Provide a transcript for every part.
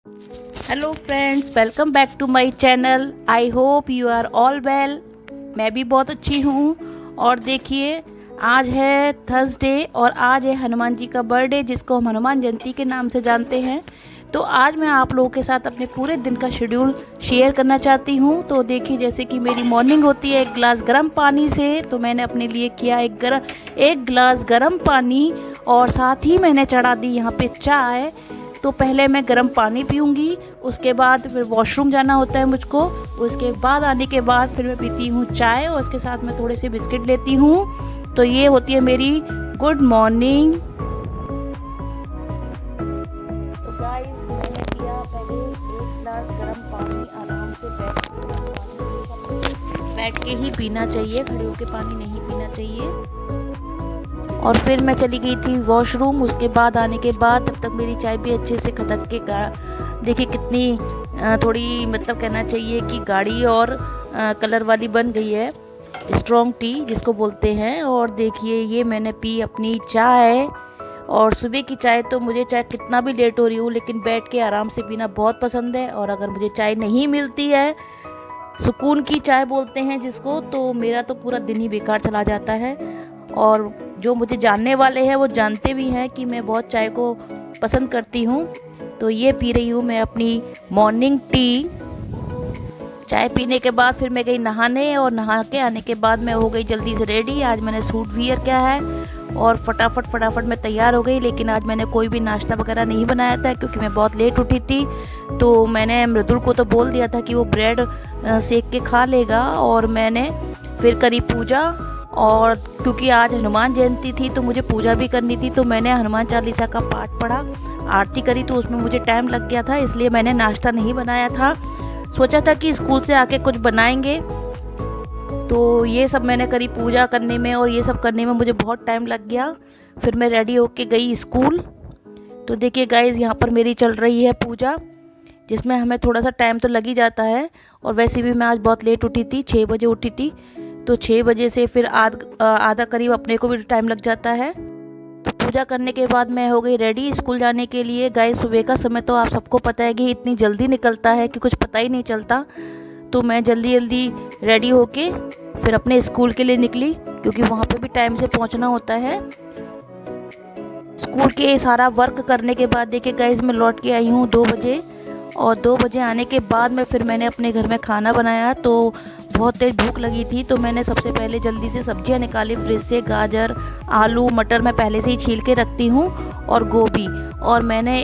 Hello friends, welcome back to my channel. I hope you are all well. मैं भी बहुत अच्छी हूँ। और देखिए, आज है थर्सडे और आज है हनुमान जी का बर्थडे, जिसको हम हनुमान जयंती के नाम से जानते हैं। तो आज मैं आप लोगों के साथ अपने पूरे दिन का शेड्यूल शेयर करना चाहती हूँ। तो देखिए, जैसे कि मेरी मॉर्निंग होती है एक गिलास गर्म पानी से, तो मैंने अपने लिए किया एक गिलास गर्म पानी और साथ ही मैंने चढ़ा दी यहाँ पे चाय। तो पहले मैं गर्म पानी पीऊँगी, उसके बाद फिर वॉशरूम जाना होता है मुझको। उसके बाद आने के बाद फिर मैं पीती हूँ चाय और उसके साथ मैं थोड़े से बिस्किट लेती हूँ। तो ये होती है मेरी गुड मॉर्निंग। तो गाइस, मैंने पिया पहले एक गिलास गर्म पानी आराम से बैठ के ही पीना चाहिए, खड़े होके पानी नहीं पीना चाहिए। और फिर मैं चली गई थी वॉशरूम। उसके बाद आने के बाद तब तक मेरी चाय भी अच्छे से खदक के देखिए कितनी थोड़ी मतलब कहना चाहिए कि गाढ़ी और कलर वाली बन गई है, स्ट्रॉन्ग टी जिसको बोलते हैं। और देखिए, ये मैंने पी अपनी चाय। और सुबह की चाय तो मुझे चाहे कितना भी लेट हो रही हूँ लेकिन बैठ के आराम से पीना बहुत पसंद है। और अगर मुझे चाय नहीं मिलती है, सुकून की चाय बोलते हैं जिसको, तो मेरा तो पूरा दिन ही बेकार चला जाता है। और जो मुझे जानने वाले हैं वो जानते भी हैं कि मैं बहुत चाय को पसंद करती हूँ। तो ये पी रही हूँ मैं अपनी मॉर्निंग टी। चाय पीने के बाद फिर मैं गई नहाने और नहा के आने के बाद मैं हो गई जल्दी से रेडी। आज मैंने सूट वियर किया है और फटाफट मैं तैयार हो गई। लेकिन आज मैंने कोई भी नाश्ता वगैरह नहीं बनाया था क्योंकि मैं बहुत लेट उठी थी। तो मैंने मृदुल को तो बोल दिया था कि वो ब्रेड सेक के खा लेगा। और मैंने फिर करी पूजा। और क्योंकि आज हनुमान जयंती थी तो मुझे पूजा भी करनी थी, तो मैंने हनुमान चालीसा का पाठ पढ़ा, आरती करी। तो उसमें मुझे टाइम लग गया था, इसलिए मैंने नाश्ता नहीं बनाया था। सोचा था कि स्कूल से आके कुछ बनाएंगे। तो ये सब मैंने करी पूजा करने में, और ये सब करने में मुझे बहुत टाइम लग गया। फिर मैं रेडी होके गई स्कूल। तो देखिए गाइज, यहाँ पर मेरी चल रही है पूजा, जिसमें हमें थोड़ा सा टाइम तो लग ही जाता है। और वैसे भी मैं आज बहुत लेट उठी थी, 6 बजे उठी थी। तो 6 बजे से फिर आधा करीब अपने को भी टाइम लग जाता है। तो पूजा करने के बाद मैं हो गई रेडी स्कूल जाने के लिए। गाइस, सुबह का समय तो आप सबको पता है कि इतनी जल्दी निकलता है कि कुछ पता ही नहीं चलता। तो मैं जल्दी जल्दी रेडी होके फिर अपने स्कूल के लिए निकली, क्योंकि वहाँ पे भी टाइम से पहुँचना होता है। स्कूल के सारा वर्क करने के बाद देखिए गाइस, मैं लौट के आई हूँ 2 बजे। और 2 बजे आने के बाद मैंने अपने घर में खाना बनाया। तो बहुत तेज़ भूख लगी थी, तो मैंने सबसे पहले जल्दी से सब्जियां निकाली फ्रिज से। गाजर, आलू, मटर मैं पहले से ही छील के रखती हूँ, और गोभी। और मैंने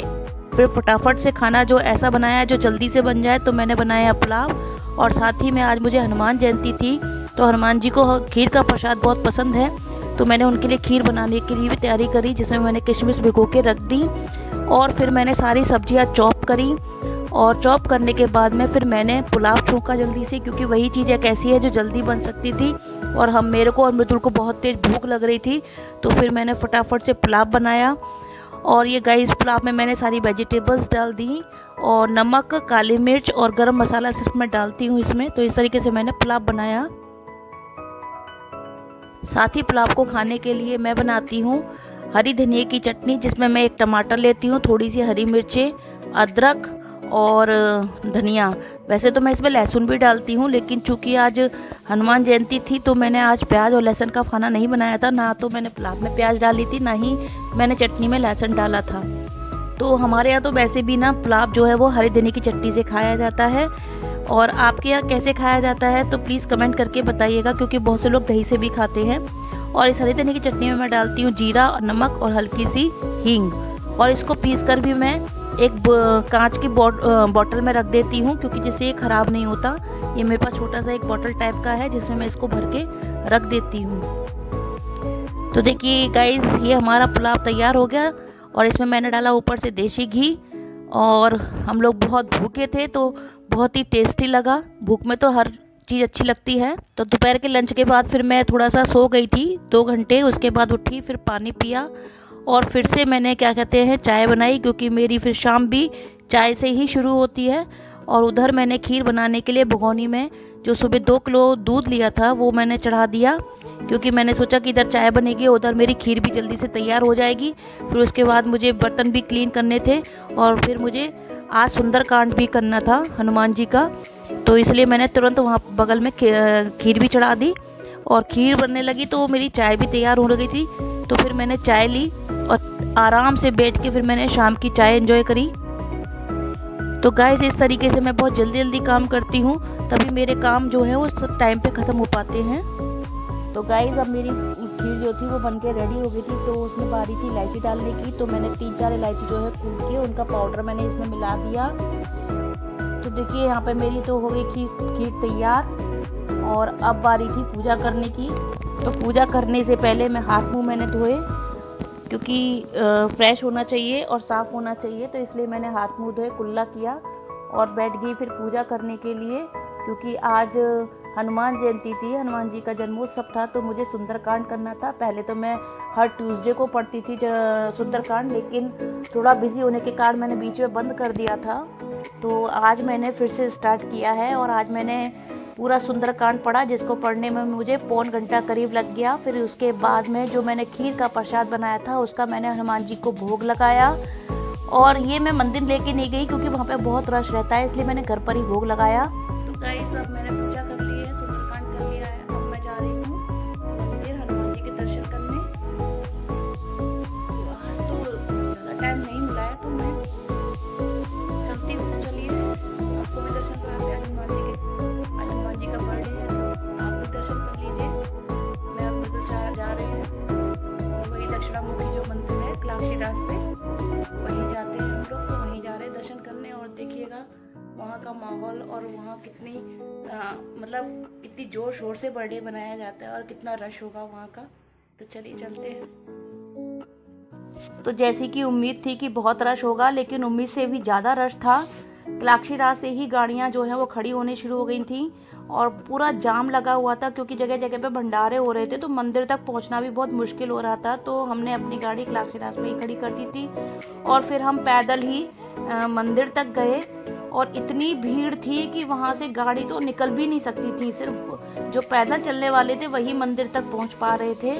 फिर फटाफट से खाना जो ऐसा बनाया जो जल्दी से बन जाए। तो मैंने बनाया पुलाव। और साथ ही में आज मुझे हनुमान जयंती थी, तो हनुमान जी को खीर का प्रसाद बहुत पसंद है। तो मैंने उनके लिए खीर बनाने के लिए भी तैयारी करी, जिसमें मैंने किशमिश भिगो के रख दी। और फिर मैंने सारी सब्जियाँ चॉप करी। और चॉप करने के बाद में फिर मैंने पुलाव छौंका जल्दी से, क्योंकि वही चीज़ एक ऐसी है जो जल्दी बन सकती थी। और मेरे को और मृदुल को बहुत तेज़ भूख लग रही थी। तो फिर मैंने फटाफट से पुलाव बनाया। और ये गाइस, पुलाव में मैंने सारी वेजिटेबल्स डाल दी, और नमक, काली मिर्च और गरम मसाला सिर्फ मैं डालती हूँ इसमें। तो इस तरीके से मैंने पुलाव बनाया। साथ ही पुलाव को खाने के लिए मैं बनाती हूँ हरी धनिया की चटनी, जिसमें मैं एक टमाटर लेती हूँ, थोड़ी सी हरी मिर्चें, अदरक और धनिया। वैसे तो मैं इसमें लहसुन भी डालती हूँ, लेकिन चूंकि आज हनुमान जयंती थी तो मैंने आज प्याज और लहसुन का खाना नहीं बनाया था। ना तो मैंने पुलाव में प्याज डाली थी, ना ही मैंने चटनी में लहसुन डाला था। तो हमारे यहाँ तो वैसे भी ना पुलाव जो है वो हरी धनिया की चटनी से खाया जाता है। और आपके यहाँ कैसे खाया जाता है तो प्लीज़ कमेंट करके बताइएगा, क्योंकि बहुत से लोग दही से भी खाते हैं। और इस हरी धनिया की चटनी में मैं डालती हूँ जीरा और नमक और हल्की सी हींग। और इसको पीस कर भी मैं एक कांच की बॉटल में रख देती हूँ, क्योंकि जिससे ये ख़राब नहीं होता। ये मेरे पास छोटा सा एक बॉटल टाइप का है, जिसमें मैं इसको भर के रख देती हूँ। तो देखिए गाइस, ये हमारा पुलाव तैयार हो गया। और इसमें मैंने डाला ऊपर से देसी घी। और हम लोग बहुत भूखे थे तो बहुत ही टेस्टी लगा। भूख में तो हर चीज़ अच्छी लगती है। तो दोपहर के लंच के बाद फिर मैं थोड़ा सा सो गई थी 2 घंटे। उसके बाद उठी, फिर पानी पिया, और फिर से मैंने क्या कहते हैं चाय बनाई, क्योंकि मेरी फिर शाम भी चाय से ही शुरू होती है। और उधर मैंने खीर बनाने के लिए भगोनी में जो सुबह 2 किलो दूध लिया था वो मैंने चढ़ा दिया, क्योंकि मैंने सोचा कि इधर चाय बनेगी, उधर मेरी खीर भी जल्दी से तैयार हो जाएगी। फिर उसके बाद मुझे बर्तन भी क्लीन करने थे, और फिर मुझे आज सुंदरकांड भी करना था हनुमान जी का, तो इसलिए मैंने तुरंत वहाँ बगल में खीर भी चढ़ा दी। और खीर बनने लगी तो मेरी चाय भी तैयार हो गई थी, तो फिर मैंने चाय ली और आराम से बैठ के फिर मैंने शाम की चाय एंजॉय करी। तो गाइस इस तरीके से मैं बहुत जल्दी जल्दी काम करती हूँ, तभी मेरे काम जो है वो टाइम पे ख़त्म हो पाते हैं। तो गाइस अब मेरी खीर जो थी वो बन के रेडी हो गई थी, तो उसमें बारी थी इलायची डालने की, तो मैंने 3-4 इलायची जो है कूट के उनका पाउडर मैंने इसमें मिला दिया। तो देखिए यहाँ पे मेरी तो हो गई खीर तैयार। और अब बारी थी पूजा करने की। तो पूजा करने से पहले मैं हाथ मुँह मैंने धोए, क्योंकि फ्रेश होना चाहिए और साफ़ होना चाहिए, तो इसलिए मैंने हाथ मुँह धोए, कुल्ला किया और बैठ गई फिर पूजा करने के लिए। क्योंकि आज हनुमान जयंती थी, हनुमान जी का जन्मोत्सव था, तो मुझे सुंदरकांड करना था। पहले तो मैं हर ट्यूसडे को पढ़ती थी सुंदरकांड, लेकिन थोड़ा बिजी होने के कारण मैंने बीच में बंद कर दिया था। तो आज मैंने फिर से स्टार्ट किया है और आज मैंने पूरा सुंदरकांड पढ़ा, जिसको पढ़ने में मुझे पौन घंटा करीब लग गया। फिर उसके बाद में जो मैंने खीर का प्रसाद बनाया था उसका मैंने हनुमान जी को भोग लगाया। और ये मैं मंदिर लेके नहीं गई क्योंकि वहाँ पे बहुत रश रहता है, इसलिए मैंने घर पर ही भोग लगाया। तो गाइस अब मैंने पूजा कर ली है, सुंदरकांड कर लिया है। अब मैं जा रही हूँ मंदिर हनुमान जी के दर्शन करने। तो आज तो ज़्यादा टाइम नहीं मिला है, तो मैं चलती हूँ। चलिए आपको भी दर्शन कराते हैं हनुमान जी के। आज हनुमान जी का बर्थडे है, तो आप भी दर्शन कर लीजिए। मैं अब बिल्कुल जा रही हूँ और वही दक्षिणामुखी जो मंदिर है क्लाक्षीदास पे, वहीं जाते हैं हम लोग। तो वहीं जा रहे हैं दर्शन करने। और देखिएगा वहाँ का माहौल और वहाँ कितनी मतलब इतनी ज़ोर शोर से बर्थडे बनाया जाता है और कितना रश होगा वहाँ का। तो चलिए चलते हैं। तो जैसी कि उम्मीद थी कि बहुत रश होगा, लेकिन उम्मीद से भी ज़्यादा रश था। क्लाक्षीदास से ही गाड़ियाँ जो हैं वो खड़ी होने शुरू हो गई थी और पूरा जाम लगा हुआ था, क्योंकि जगह जगह पे भंडारे हो रहे थे, तो मंदिर तक पहुंचना भी बहुत मुश्किल हो रहा था। तो हमने अपनी गाड़ी क्लाक्षीदास में ही खड़ी कर दी थी और फिर हम पैदल ही मंदिर तक गए। और इतनी भीड़ थी कि वहाँ से गाड़ी तो निकल भी नहीं सकती थी, सिर्फ जो पैदल चलने वाले थे वही मंदिर तक पहुँच पा रहे थे।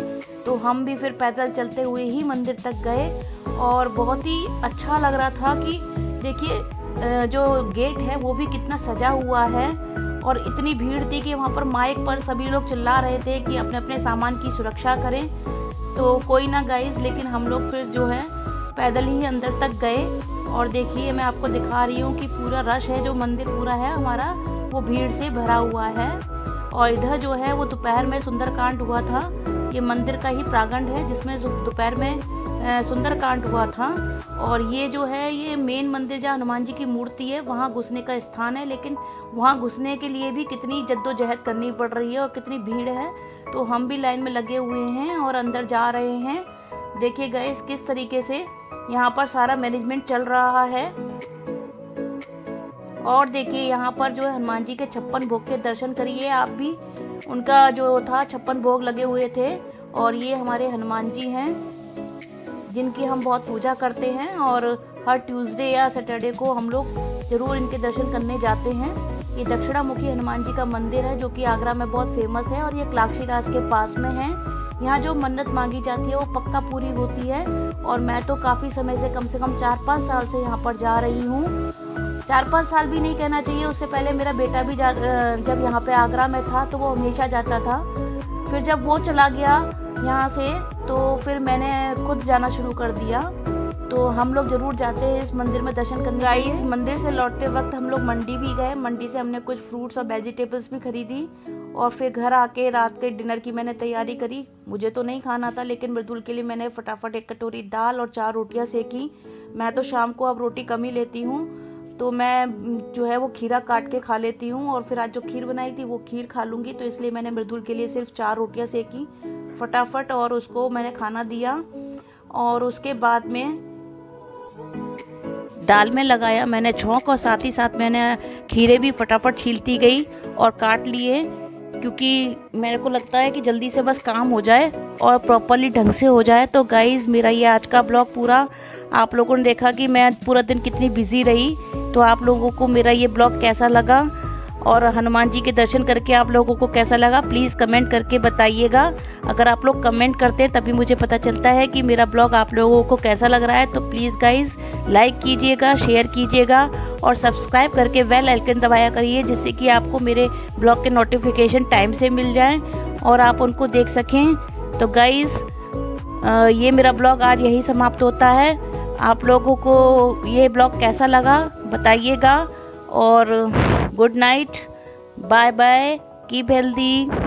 तो हम भी फिर पैदल चलते हुए ही मंदिर तक गए और बहुत ही अच्छा लग रहा था कि देखिए जो गेट है वो भी कितना सजा हुआ है। और इतनी भीड़ थी कि वहाँ पर माइक पर सभी लोग चिल्ला रहे थे कि अपने अपने सामान की सुरक्षा करें। तो कोई ना गाइस, लेकिन हम लोग फिर जो है पैदल ही अंदर तक गए। और देखिए मैं आपको दिखा रही हूँ कि पूरा रश है, जो मंदिर पूरा है हमारा वो भीड़ से भरा हुआ है। और इधर जो है वो दोपहर में सुंदरकांड हुआ था। ये मंदिर का ही प्रांगण है जिसमें दोपहर में सुंदरकांड हुआ था। और ये जो है ये मेन मंदिर जहाँ हनुमान जी की मूर्ति है वहाँ घुसने का स्थान है, लेकिन वहाँ घुसने के लिए भी कितनी जद्दोजहद करनी पड़ रही है और कितनी भीड़ है। तो हम भी लाइन में लगे हुए हैं और अंदर जा रहे हैं। देखिए गाइस किस तरीके से यहाँ पर सारा मैनेजमेंट चल रहा है। और देखिए यहाँ पर जो है हनुमान जी के 56 भोग के दर्शन करिए आप भी। उनका जो था 56 भोग लगे हुए थे। और ये हमारे हनुमान जी हैं जिनकी हम बहुत पूजा करते हैं और हर ट्यूसडे या सैटरडे को हम लोग ज़रूर इनके दर्शन करने जाते हैं। ये दक्षिणामुखी हनुमान जी का मंदिर है जो कि आगरा में बहुत फेमस है और ये क्लाक्षीदास के पास में है। यहाँ जो मन्नत मांगी जाती है वो पक्का पूरी होती है। और मैं तो काफ़ी समय से कम 4-5 साल से यहाँ पर जा रही हूँ। 4-5 साल भी नहीं कहना चाहिए, उससे पहले मेरा बेटा भी जब यहाँ पे आगरा में था तो वो हमेशा जाता था। फिर जब वो चला गया यहाँ से तो फिर मैंने खुद जाना शुरू कर दिया। तो हम लोग ज़रूर जाते हैं इस मंदिर में दर्शन करने। गाइस मंदिर से लौटते वक्त हम लोग मंडी भी गए। मंडी से हमने कुछ फ्रूट्स और वेजिटेबल्स भी खरीदी और फिर घर आके रात के डिनर की मैंने तैयारी करी। मुझे तो नहीं खाना था, लेकिन मृदुल के लिए मैंने फटाफट 1 कटोरी दाल और 4 रोटियां सेकी। मैं तो शाम को अब रोटी कम ही लेती हूँ, तो मैं जो है वो खीरा काट के खा लेती हूँ। और फिर आज जो खीर बनाई थी वो खीर खा लूँगी, तो इसलिए मैंने मृदुल के लिए सिर्फ 4 रोटियाँ सेकी फटाफट और उसको मैंने खाना दिया। और उसके बाद में दाल में लगाया मैंने छौंक और साथ ही साथ मैंने खीरे भी फटाफट छीलती गई और काट लिए, क्योंकि मेरे को लगता है कि जल्दी से बस काम हो जाए और प्रॉपरली ढंग से हो जाए। तो गाइज़ मेरा ये आज का ब्लॉग पूरा आप लोगों ने देखा कि मैं पूरा दिन कितनी बिजी रही। तो आप लोगों को मेरा ये ब्लॉग कैसा लगा और हनुमान जी के दर्शन करके आप लोगों को कैसा लगा प्लीज़ कमेंट करके बताइएगा। अगर आप लोग कमेंट करते हैं तभी मुझे पता चलता है कि मेरा ब्लॉग आप लोगों को कैसा लग रहा है। तो प्लीज़ गाइज़ लाइक कीजिएगा, शेयर कीजिएगा और सब्सक्राइब करके बेल आइकन दबाया करिए, जिससे कि आपको मेरे ब्लॉग के नोटिफिकेशन टाइम से मिल जाएं और आप उनको देख सकें। तो गाइज़ ये मेरा ब्लॉग आज यही समाप्त होता है। आप लोगों को ये ब्लॉग कैसा लगा बताइएगा और good night, bye bye, keep healthy.